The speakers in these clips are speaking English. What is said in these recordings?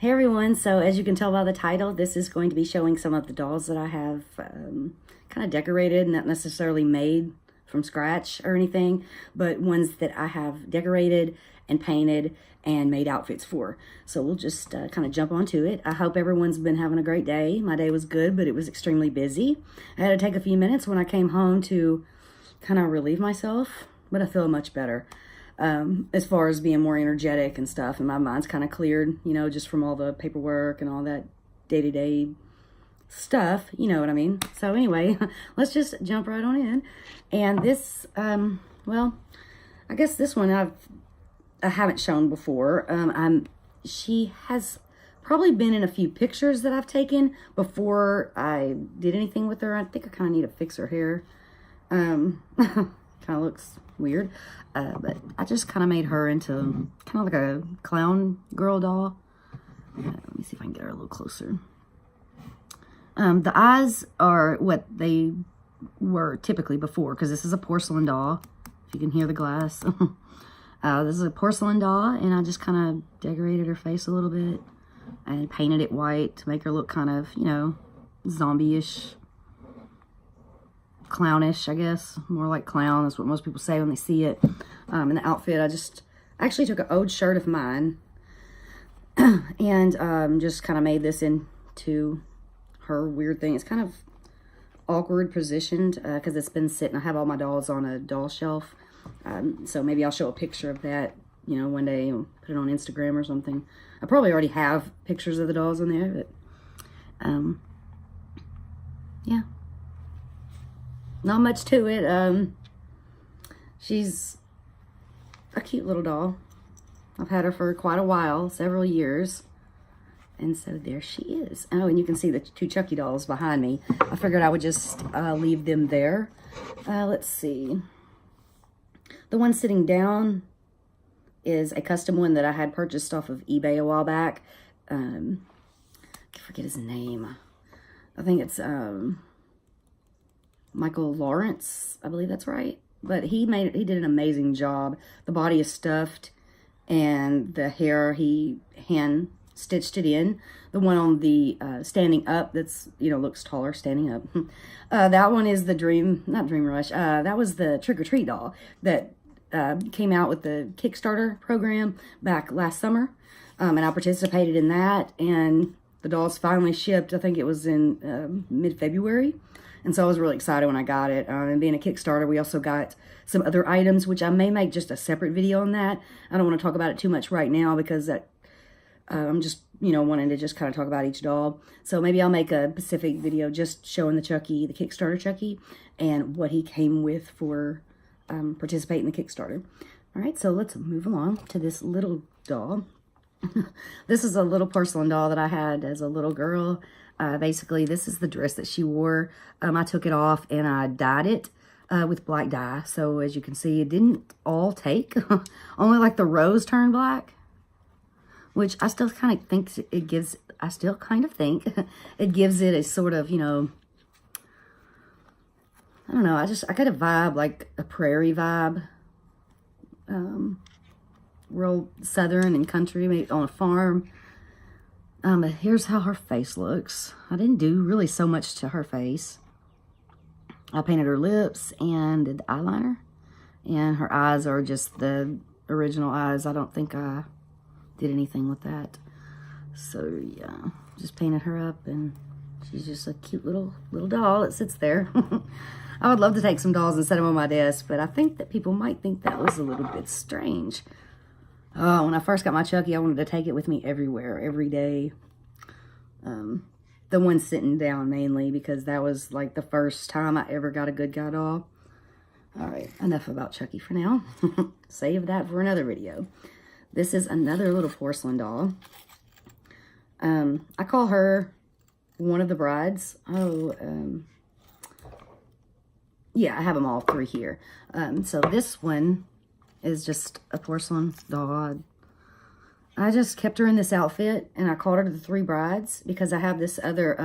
Hey everyone, so as you can tell by the title, this is going to be showing some of the dolls that I have kind of decorated, not necessarily made from scratch or anything, but ones that I have decorated and painted and made outfits for. So we'll just kind of jump onto it. I hope everyone's been having a great day. My day was good, but it was extremely busy. I had to take a few minutes when I came home to kind of relieve myself, but I feel much better. As far as being more energetic and stuff, and my mind's kind of cleared, you know, just from all the paperwork and all that day-to-day stuff, you know what I mean? So anyway, let's just jump right on in. And this, well, I guess this one I haven't shown before. She has probably been in a few pictures that I've taken before I did anything with her. I think I kind of need to fix her hair. Kind of looks weird, but I just kind of made her into kind of like a clown girl doll. Let me see if I can get her a little closer. The eyes are what they were typically before, because this is a porcelain doll, if you can hear the glass. This is a porcelain doll, and I just kind of decorated her face a little bit and painted it white to make her look kind of, you know, zombie-ish, clownish, I guess. More like clown. That's what most people say when they see it. In the outfit, I actually took an old shirt of mine and just kind of made this into her weird thing. It's kind of awkward positioned because it's been sitting. I have all my dolls on a doll shelf. So maybe I'll show a picture of that, you know, one day, put it on Instagram or something. I probably already have pictures of the dolls on there, but yeah. Not much to it. She's a cute little doll. I've had her for quite a while, several years. And so there she is. Oh, and you can see the two Chucky dolls behind me. I figured I would just leave them there. Let's see. The one sitting down is a custom one that I had purchased off of eBay a while back. I forget his name. I think it's Michael Lawrence, I believe that's right. But he did an amazing job. The body is stuffed, and the hair, he hand stitched it in. The one on the standing up, that's, you know, looks taller standing up. That one is the not Dream Rush. That was the Trick or Treat doll that came out with the Kickstarter program back last summer. And I participated in that, and the dolls finally shipped. I think it was in mid-February. And so I was really excited when I got it. And being a Kickstarter, we also got some other items, which I may make just a separate video on that. I don't want to talk about it too much right now because I'm just, you know, wanting to just kind of talk about each doll. So maybe I'll make a specific video just showing the Chucky, the Kickstarter Chucky, and what he came with for participating in the Kickstarter. All right, so let's move along to this little doll. This is a little porcelain doll that I had as a little girl. Basically, this is the dress that she wore. I took it off and I dyed it with black dye. So as you can see, it didn't all take. Only like the rose turned black, which I still kind of think it gives, it gives it a sort of, you know, I don't know. I got a vibe, like a prairie vibe. Real southern and country, maybe on a farm. But here's how her face looks. I didn't do really so much to her face. I painted her lips and did the eyeliner. And her eyes are just the original eyes. I don't think I did anything with that. So yeah, just painted her up, and she's just a cute little doll that sits there. I would love to take some dolls and set them on my desk, but I think that people might think that was a little bit strange. Oh, when I first got my Chucky, I wanted to take it with me everywhere, every day. The one sitting down mainly, because that was like the first time I ever got a good guy doll. All right, enough about Chucky for now. Save that for another video. This is another little porcelain doll. I call her one of the brides. Yeah, I have them all three here. So this one is just a porcelain doll. I just kept her in this outfit, and I called her the Three Brides because I have this other,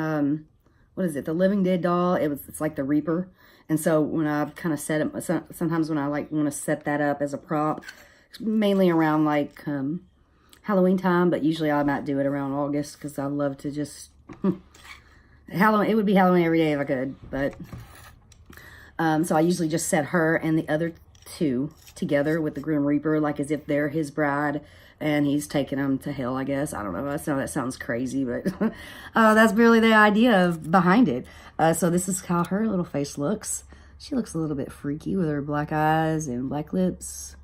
what is it, the Living Dead doll. It's like the Reaper. And so when I kind of set it, sometimes when I like want to set that up as a prop, mainly around like Halloween time, but usually I might do it around August because I love to just Halloween. It would be Halloween every day if I could, but so I usually just set her and the other two together with the Grim Reaper, like as if they're his bride and he's taking them to hell, I guess. I don't know. That sounds crazy, but that's really the idea behind it. So this is how her little face looks. She looks a little bit freaky with her black eyes and black lips.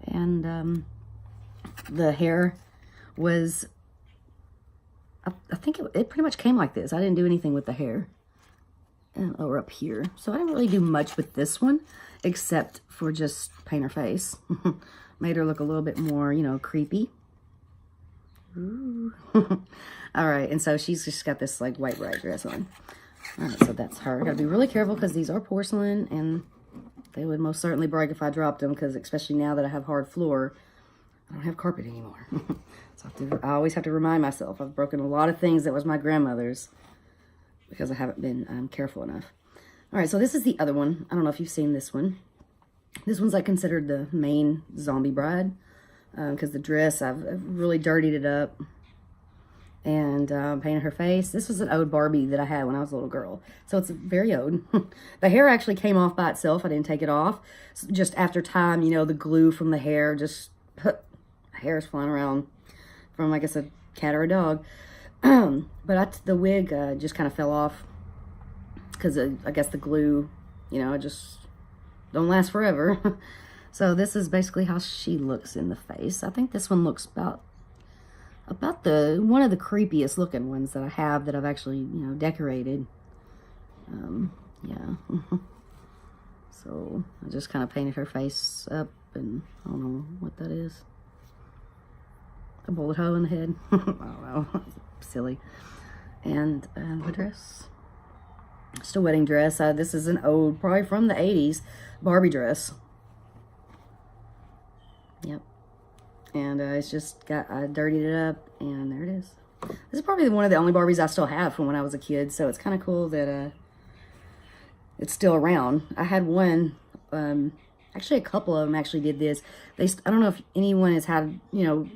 And the hair was, I think it pretty much came like this. I didn't do anything with the hair. Or up here. So I didn't really do much with this one, except for just paint her face. Made her look a little bit more, you know, creepy. Ooh. All right, and so she's just got this like white bride dress on. All right, so that's her. Gotta be really careful because these are porcelain, and they would most certainly break if I dropped them, because especially now that I have hard floor, I don't have carpet anymore. So I always have to remind myself I've broken a lot of things that was my grandmother's because I haven't been careful enough. All right, so this is the other one. I don't know if you've seen this one. This one's like considered the main zombie bride because the dress, I've really dirtied it up and painted her face. This was an old Barbie that I had when I was a little girl, so it's very old. The hair actually came off by itself. I didn't take it off. So just after time, you know, the glue from the hair just hair is flying around from, I guess, a cat or a dog. But the wig just kind of fell off because I guess the glue, you know, it just don't last forever. So this is basically how she looks in the face. I think this one looks about one of the creepiest looking ones that I have that I've actually, you know, decorated. Yeah. So I just kind of painted her face up, and I don't know what that is. A bullet hole in the head. I don't know. Silly. And the dress. Just a wedding dress. This is an old, probably from the 80s, Barbie dress. Yep. And it's just got, I dirtied it up, and there it is. This is probably one of the only Barbies I still have from when I was a kid, so it's kind of cool that it's still around. I had one, actually a couple of them actually did this. I don't know if anyone has had, you know,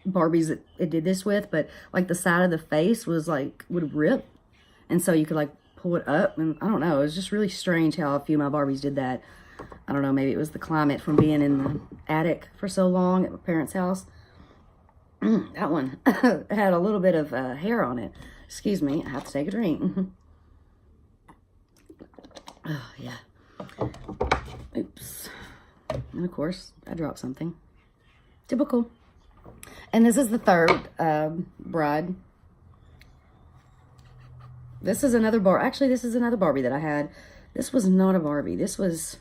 Barbies that it did this with, but like the side of the face was like, would rip, and so you could like pull it up, and I don't know, it was just really strange how a few of my Barbies did that. I don't know, maybe it was the climate from being in the attic for so long at my parents' house. That one had a little bit of hair on it. Excuse me, I have to take a drink. Oh yeah. Oops. And of course I dropped something. Typical. And this is the third bride. This is another Actually, this is another Barbie that I had. This was not a Barbie. This was,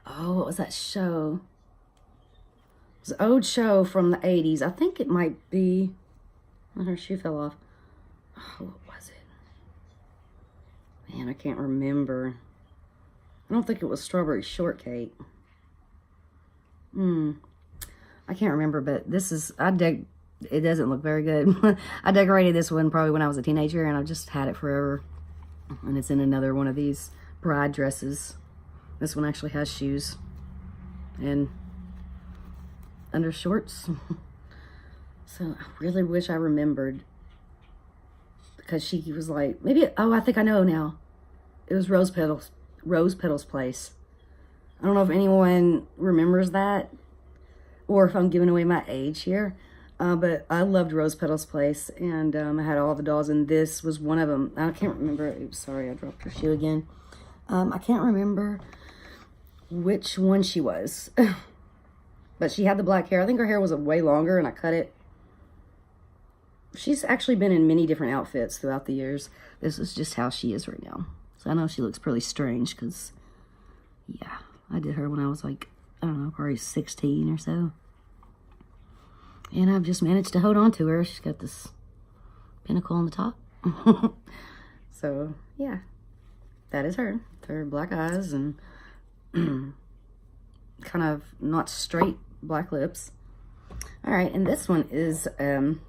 oh, what was that show? It was an old show from the 80s. I think it might be, oh, her shoe fell off. Oh, what was it? Man, I can't remember. I don't think it was Strawberry Shortcake. I can't remember, but this is, it doesn't look very good. I decorated this one probably when I was a teenager, and I've just had it forever. And it's in another one of these bride dresses. This one actually has shoes and undershorts. So I really wish I remembered, because she was like, maybe, oh, I think I know now. It was Rose Petals Place. I don't know if anyone remembers that, or if I'm giving away my age here, but I loved Rose Petals Place, and I had all the dolls, and this was one of them. I can't remember. Oops, sorry, I dropped her shoe again. I can't remember which one she was, but she had the black hair. I think her hair was way longer, and I cut it. She's actually been in many different outfits throughout the years. This is just how she is right now. So I know she looks pretty strange, because, yeah, I did her when I was like, I don't know, probably 16 or so. And I've just managed to hold on to her. She's got this pinnacle on the top. So, yeah. That is her. Her black eyes and kind of not straight black lips. All right, and this one is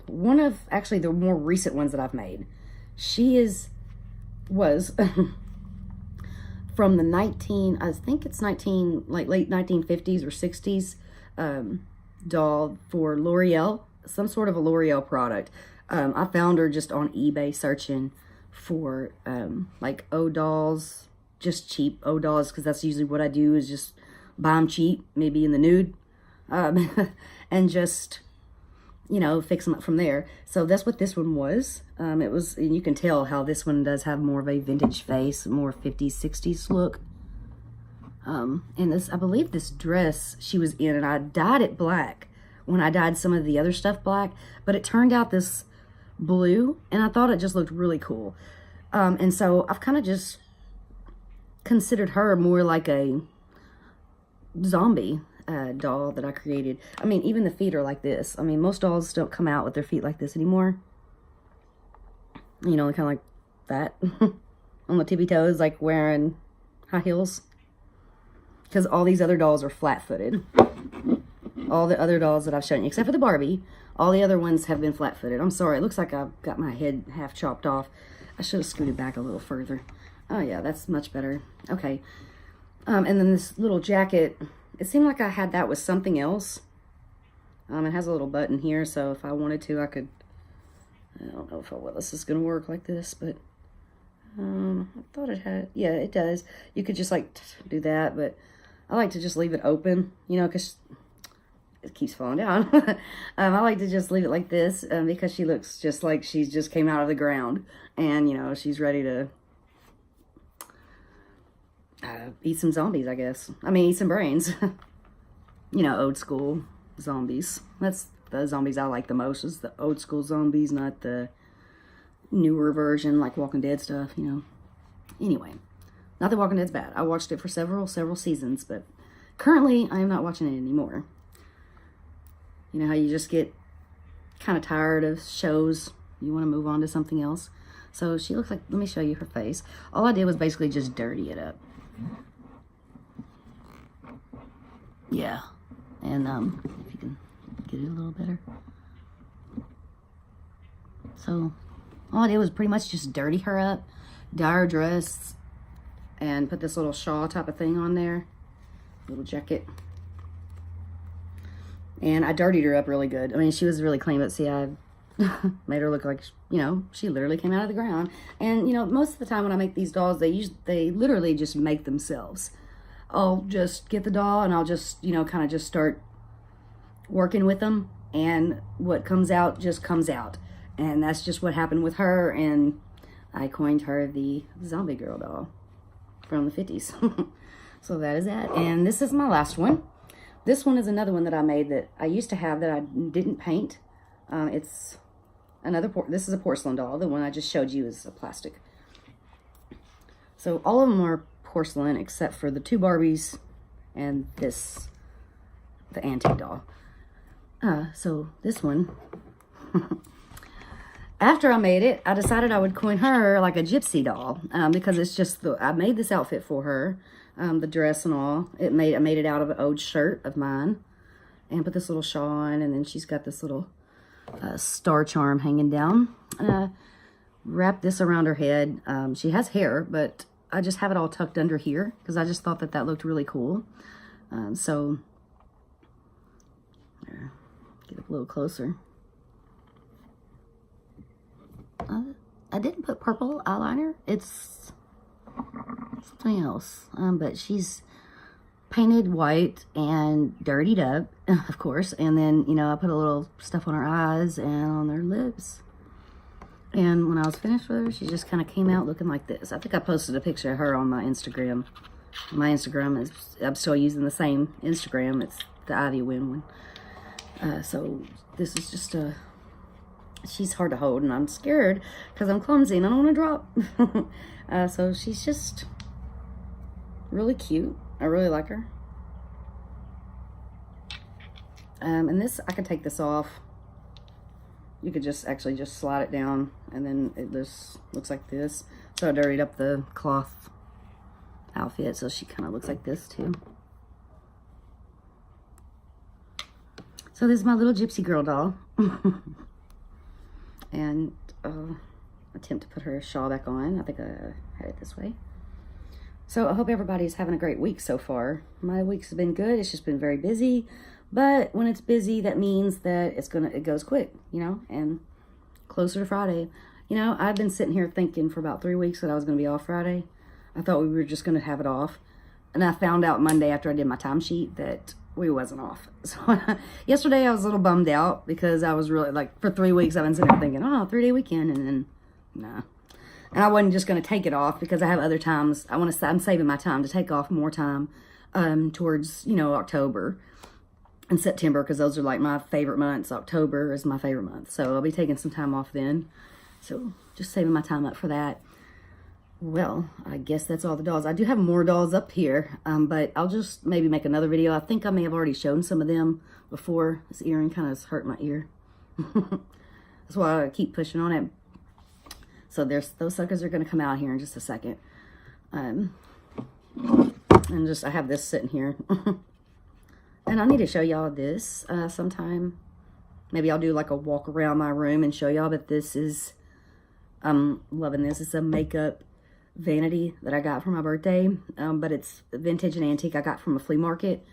one of, actually, the more recent ones that I've made. She was from the I think it's late 1950s or 60s doll for L'Oreal. some sort of a L'Oreal product. I found her just on eBay searching for like O dolls, just cheap O dolls, because that's usually what I do, is just buy them cheap, maybe in the nude, and just, you know, fix them up from there. So that's what this one was. It was, and you can tell how this one does have more of a vintage face, more 50s, 60s look. And this, I believe this dress she was in, and I dyed it black when I dyed some of the other stuff black, but it turned out this blue, and I thought it just looked really cool. And so I've kind of just considered her more like a zombie doll that I created. I mean, even the feet are like this. I mean, most dolls don't come out with their feet like this anymore. You know, kind of like that on the tippy toes, like wearing high heels. Because all these other dolls are flat-footed. All the other dolls that I've shown you, except for the Barbie, all the other ones have been flat-footed. I'm sorry, it looks like I've got my head half chopped off. I should have scooted back a little further. Oh yeah, that's much better. Okay. And then this little jacket, it seemed like I had that with something else. It has a little button here, so if I wanted to, I could, I don't know if this is going to work like this, but I thought it had, yeah, it does. You could just like do that, but I like to just leave it open, you know, because it keeps falling down. I like to just leave it like this because she looks just like she's just came out of the ground, and, you know, she's ready to eat some zombies, I guess. I mean, eat some brains. You know, old school zombies. That's the zombies I like the most, is the old school zombies, not the newer version like Walking Dead stuff, you know. Anyway, not that Walking Dead's bad. I watched it for several seasons, but currently I am not watching it anymore. You know how you just get kind of tired of shows, you want to move on to something else. So she looks like, let me show you her face. All I did was basically just dirty it up. Yeah. And if you can get it a little better. So all I did was pretty much just dirty her up, dye her dress, and put this little shawl type of thing on there, little jacket. And I dirtied her up really good. I mean, she was really clean, but see, I made her look like, you know, she literally came out of the ground. And, you know, most of the time when I make these dolls, they literally just make themselves. I'll just get the doll and I'll just, you know, kind of just start working with them. And what comes out just comes out. And that's just what happened with her. And I coined her the zombie girl doll from the 50s. So that is that. And this is my last one. This one is another one that I made that I used to have that I didn't paint. It's another, this is a porcelain doll. The one I just showed you is a plastic. So all of them are porcelain except for the two Barbies and this, the antique doll. So this one, after I made it, I decided I would coin her like a gypsy doll because it's just, I made this outfit for her. The dress and all. I made it out of an old shirt of mine, and put this little shawl on, and then she's got this little star charm hanging down. Wrap this around her head. She has hair, but I just have it all tucked under here because I just thought that that looked really cool. So there, get up a little closer. I didn't put purple eyeliner. It's something else, but she's painted white and dirtied up, of course, and then, you know, I put a little stuff on her eyes and on her lips, and when I was finished with her, she just kind of came out looking like this. I think I posted a picture of her on my Instagram. My Instagram is, I'm still using the same Instagram. It's the IvyWynd one. So this is just a, she's hard to hold, and I'm scared because I'm clumsy and I don't want to drop. So she's just really cute. I really like her. And this, I could take this off. You could just actually just slide it down, and then it just looks like this. So I dirtied up the cloth outfit, so she kind of looks like this too. So this is my little gypsy girl doll. And attempt to put her shawl back on. I think I had it this way. So I hope everybody's having a great week so far. My week's been good. It's just been very busy. But when it's busy, that means that it goes quick, you know, and closer to Friday. You know, I've been sitting here thinking for about 3 weeks that I was going to be off Friday. I thought we were just going to have it off. And I found out Monday after I did my timesheet that we wasn't off. So yesterday I was a little bummed out because I was really, like, for 3 weeks I've been sitting there thinking, oh, 3-day weekend, and then, nah. And I wasn't just going to take it off because I have other times. I'm saving my time to take off more time towards, you know, October and September, because those are like my favorite months. October is my favorite month. So I'll be taking some time off then. So just saving my time up for that. Well, I guess that's all the dolls. I do have more dolls up here, but I'll just maybe make another video. I think I may have already shown some of them before. This earring kind of hurt my ear. That's why I keep pushing on it. So those suckers are going to come out here in just a second. And I have this sitting here. And I need to show y'all this sometime. Maybe I'll do like a walk around my room and show y'all, but this is, I'm loving this. It's a makeup vanity that I got for my birthday, but it's vintage and antique. I got from a flea market,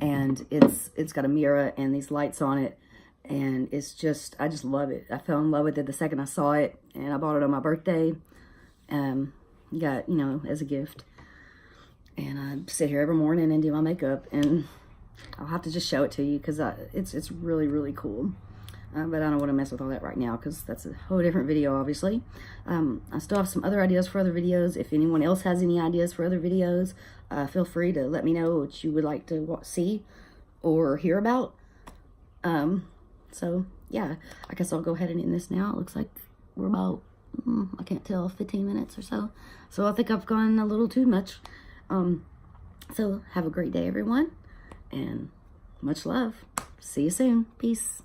and it's got a mirror and these lights on it, and it's just, I just love it. I fell in love with it the second I saw it, and I bought it on my birthday. Got, you know, as a gift. And I sit here every morning and do my makeup, and I'll have to just show it to you because it's really, really cool. But I don't want to mess with all that right now because that's a whole different video, obviously. I still have some other ideas for other videos. If anyone else has any ideas for other videos, feel free to let me know what you would like to see or hear about. So, yeah, I guess I'll go ahead and end this now. It looks like we're about, I can't tell, 15 minutes or so. So I think I've gone a little too much. So have a great day, everyone, and much love. See you soon. Peace.